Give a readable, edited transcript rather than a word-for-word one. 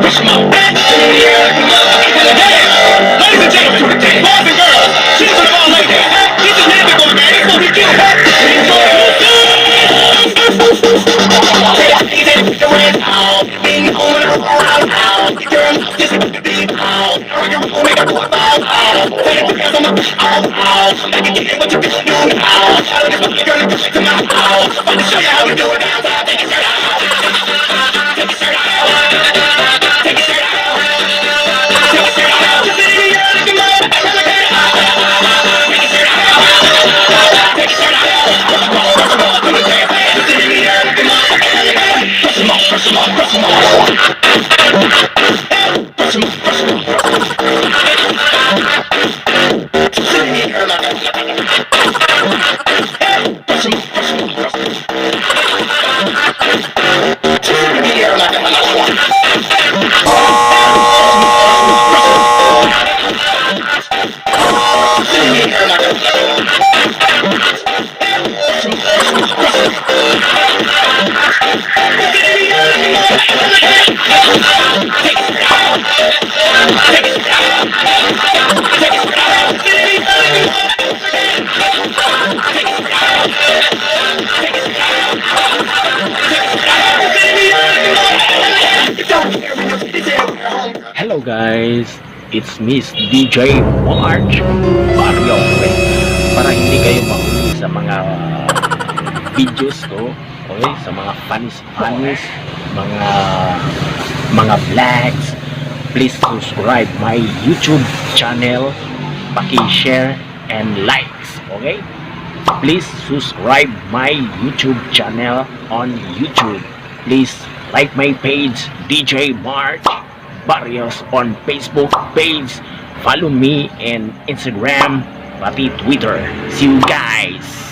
Push 'em up. Ladies and gentlemen, boys and girls, children of all ages, this is Happy Boy, man. It's gonna be cute. Show you how we do it now. Take it Hello guys, it's Miss DJ March Barios. Para hindi kayo mahuli sa mga videos ko, okay, sa mga funnies, mga vlogs, please subscribe my YouTube channel, paki-share and likes, okay? Please subscribe my YouTube channel on YouTube. Please like my page DJ March Barios on Facebook page. Follow me in Instagram, pati Twitter. See you guys.